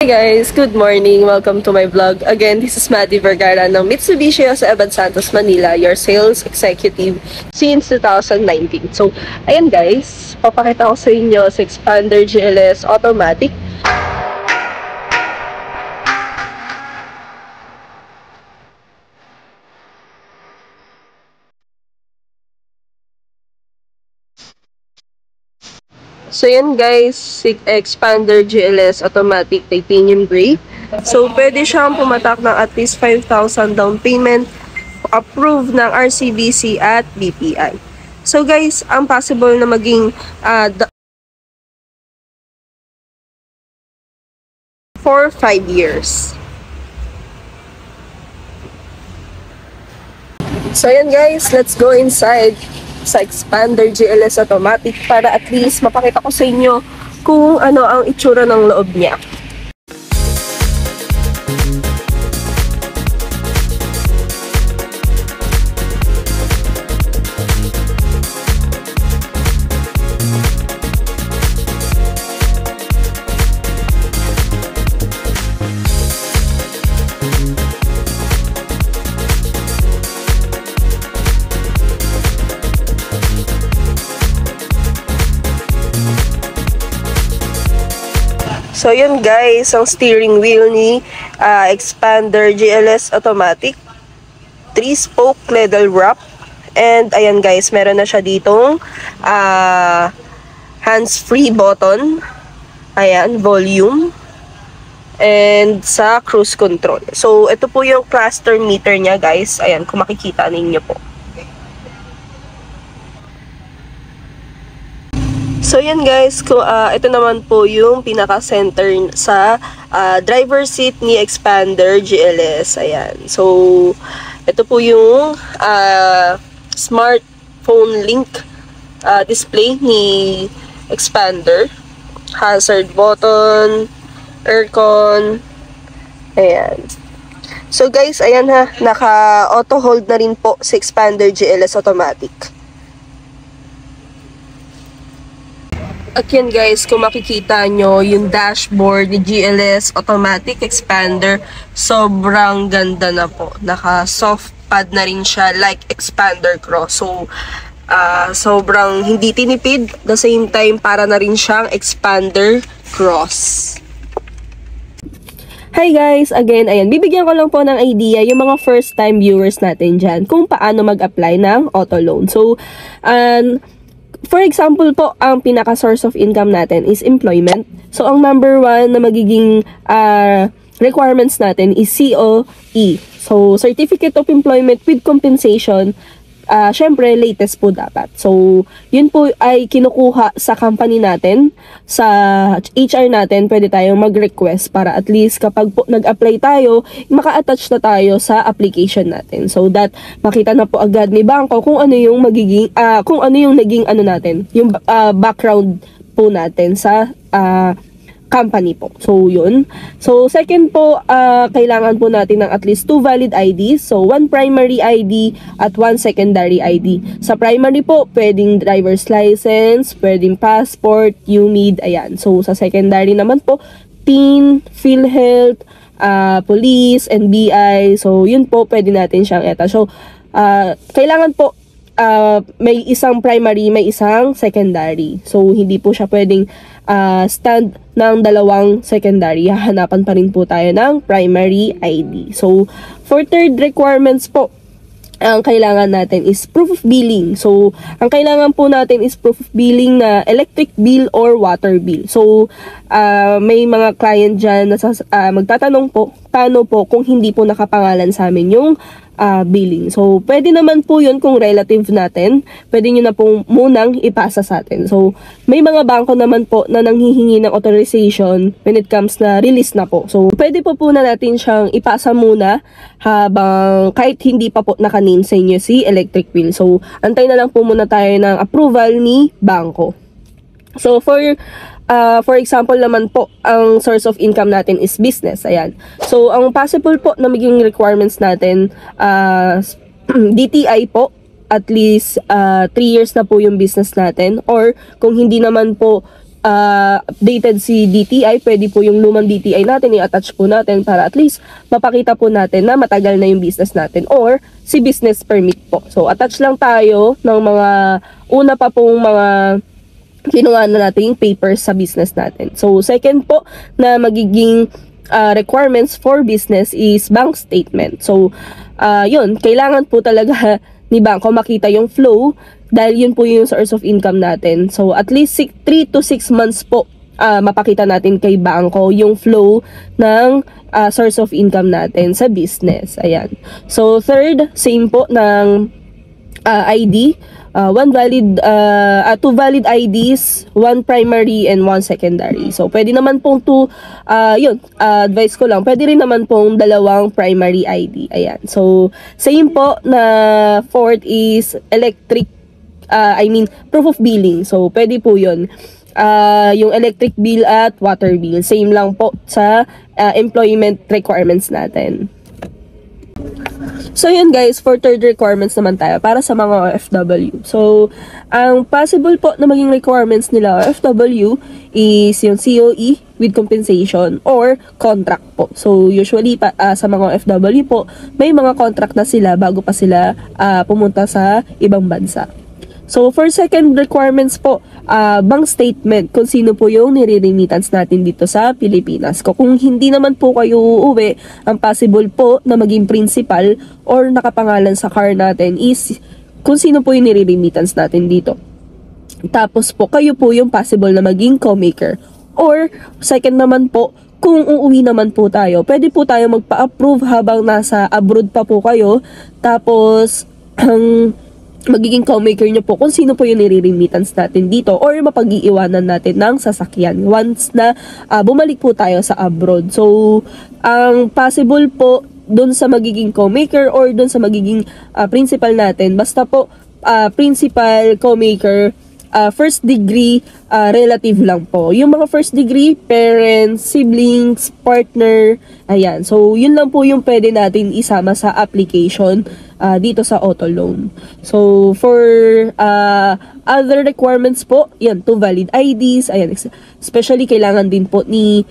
Hey guys, good morning. Welcome to my vlog. Again, this is Maddie Vergara ng Mitsubishi sa Eban Santos, Manila, your sales executive since 2019. So, ayan guys, papakita ko sa inyo sa Xpander GLS Automatic. So yan guys, Xpander GLS Automatic Titanium Gray. So pwede siyang pumatak ng at least 5,000 down payment, approved ng RCBC at BPI. So guys, ang possible na maging for 5 years. So yan guys, let's go inside sa Xpander GLS Automatic para at least mapakita ko sa inyo kung ano ang itsura ng loob niya. So yun guys, ang steering wheel ni Xpander GLS Automatic, 3-spoke leather wrap, and ayan guys, meron na siya ditong hands-free button, ayan, volume, and sa cruise control. So ito po yung cluster meter niya guys, ayan, kung makikita ninyo po. So yan guys, ito naman po yung pinaka-center sa driver seat ni Xpander GLS. Ayan. So, ito po yung smartphone link display ni Xpander. Hazard button, aircon. Ayan. So guys, ayan ha, naka-auto hold na rin po si Xpander GLS Automatic. At yan guys, kung makikita nyo yung dashboard ni GLS Automatic Xpander, sobrang ganda na po. Naka soft pad na rin siya like Xpander Cross. So, sobrang hindi tinipid. At the same time, para na rin siyang Xpander Cross. Hi guys! Again, ayan, bibigyan ko lang po ng idea yung mga first time viewers natin dyan kung paano mag-apply ng auto loan. So, for example po, ang pinaka-source of income natin is employment. So, ang number 1 na magiging requirements natin is COE. So, Certificate of Employment with Compensation. Syempre, latest po dapat. So, yun po ay kinukuha sa company natin. Sa HR natin, pwede tayong mag-request para at least kapag po nag-apply tayo, maka-attach na tayo sa application natin. So that makita na po agad ni bangko kung ano yung magiging, kung ano yung naging ano natin, yung background po natin sa company po. So, yun. So, second po, kailangan po natin ng at least 2 valid IDs. So, 1 primary ID at 1 secondary ID. Sa primary po, pwedeng driver's license, pwedeng passport, UMID, ayan. So, sa secondary naman po, TIN, PhilHealth, police, NBI. So, yun po, pwede natin siyang eta. So, kailangan po, may isang primary, may isang secondary. So, hindi po siya pwedeng stand ng dalawang secondary. Hahanapan pa rin po tayo ng primary ID. So, for third requirements po, ang kailangan natin is proof of billing. So, ang kailangan po natin is proof of billing na electric bill or water bill. So, may mga client dyan na magtatanong po, paano po kung hindi po nakapangalan sa amin yung billing. So, pwede naman po yun kung relative natin. Pwede nyo na po munang ipasa sa atin. So, may mga bangko naman po na nanghihingi ng authorization when it comes na release na po. So, pwede po na natin siyang ipasa muna habang kahit hindi pa po naka-name sa inyo si electric bill. So, antay na lang po muna tayo ng approval ni bangko. So, for example naman po, ang source of income natin is business. Ayan. So, ang possible po na maging requirements natin, DTI po, at least 3 years na po yung business natin. Or, kung hindi naman po updated si DTI, pwede po yung lumang DTI natin i-attach po natin para at least mapakita po natin na matagal na yung business natin or si business permit po. So attach lang tayo ng mga una pa pong mga kinuha na natin yung papers sa business natin. So second po na magiging requirements for business is bank statement. So yun, kailangan po talaga ni bangko makita yung flow dahil yun po yung source of income natin. So at least 3 to 6 months po mapakita natin kay bangko yung flow ng source of income natin sa business. Ayan. So third, same po ng ID. Two valid IDs, one primary and one secondary. So pwede naman pong advice ko lang, pwede rin naman pong dalawang primary ID. Ayan. So same po na fourth is proof of billing. So pwede po yun. Yung electric bill at water bill, same lang po sa employment requirements natin. So yun guys, for third requirements naman tayo para sa mga OFW. So ang possible po na maging requirements nila OFW is yung COE with compensation or contract po. So usually sa mga OFW po, may mga contract na sila bago pa sila pumunta sa ibang bansa. So, for second requirements po, bank statement kung sino po yung nire-remittance natin dito sa Pilipinas. Kung hindi naman po kayo uuwi, ang possible po na maging principal or nakapangalan sa car natin is kung sino po yung nire-remittance natin dito. Tapos po, kayo po yung possible na maging co-maker. Or, second naman po, kung uuwi naman po tayo, pwede po tayo magpa-approve habang nasa abroad pa po kayo. Tapos, magiging co-maker nyo po kung sino po yung nire-remittance natin dito or mapag-iiwanan natin ng sasakyan once na bumalik po tayo sa abroad. So, ang possible po dun sa magiging co-maker or dun sa magiging principal natin, basta po principal, co-maker, first degree, relative lang po. Yung mga first degree, parents, siblings, partner, ayan. So, yun lang po yung pwede natin isama sa application dito sa auto loan. So, for other requirements po, yan, 2 valid IDs, ayan, especially kailangan din po ni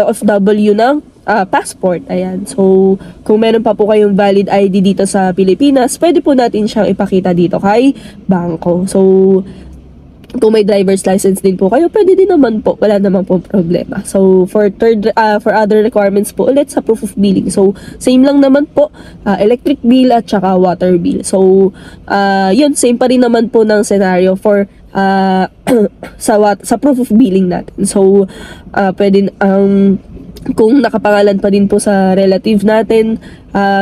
OFW ng passport, ayan. So, kung meron pa po kayong valid ID dito sa Pilipinas, pwede po natin siyang ipakita dito kay bangko. So, kung may driver's license din po kayo, pwede din naman po, wala naman po problema. So, for other requirements po ulit sa proof of billing. So, same lang naman po, electric bill at saka water bill. So, yun, same pa rin naman po ng scenario for sa proof of billing natin. So, pwede kung nakapangalan pa din po sa relative natin,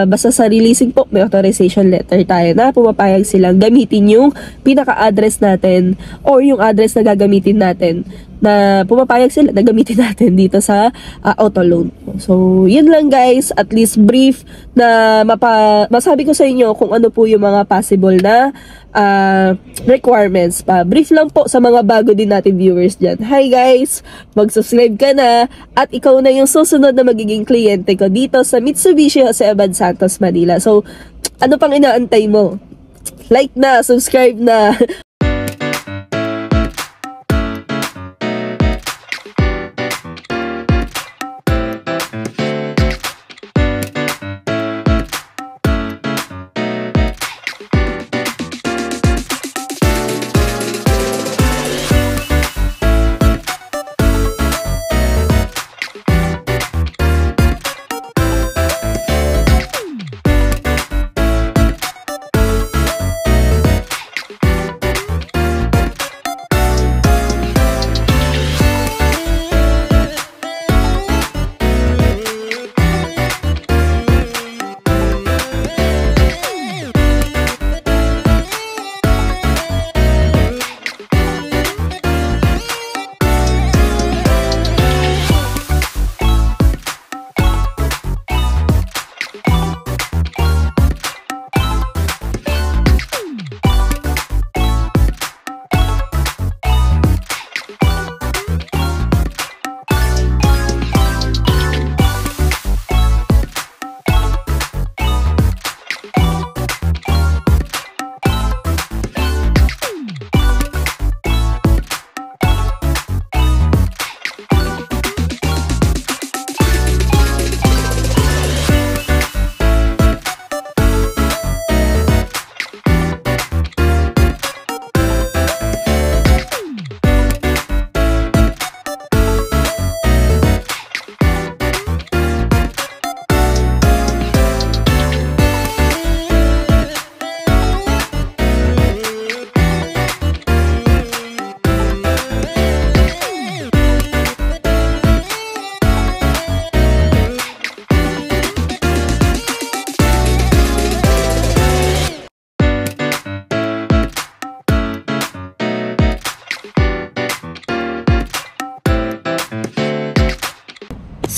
basta sa releasing po, may authorization letter tayo na pumapayag silang gamitin yung pinaka-address natin or yung address na gagamitin natin na pumapayag sila na gamitin natin dito sa auto loan. So, yun lang guys, at least brief na masabi ko sa inyo kung ano po yung mga possible na requirements pa. Brief lang po sa mga bago din natin viewers dyan. Hi guys! Mag-subscribe ka na at ikaw na yung susunod na magiging kliyente ko dito sa Mitsubishi Jose Abad Santos, Manila. So, ano pang inaantay mo? Like na, subscribe na!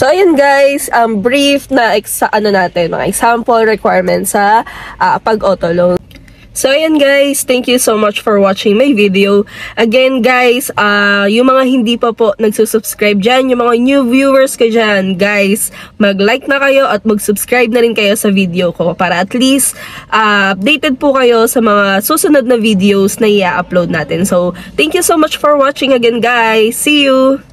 So, ayun guys, brief na mga example requirements sa pag-auto loan. So, ayan guys, thank you so much for watching my video. Again guys, yung mga hindi pa po nagsusubscribe dyan, yung mga new viewers ka dyan, guys, mag-like na kayo at mag-subscribe na rin kayo sa video ko para at least updated po kayo sa mga susunod na videos na i-upload natin. So, thank you so much for watching again guys. See you!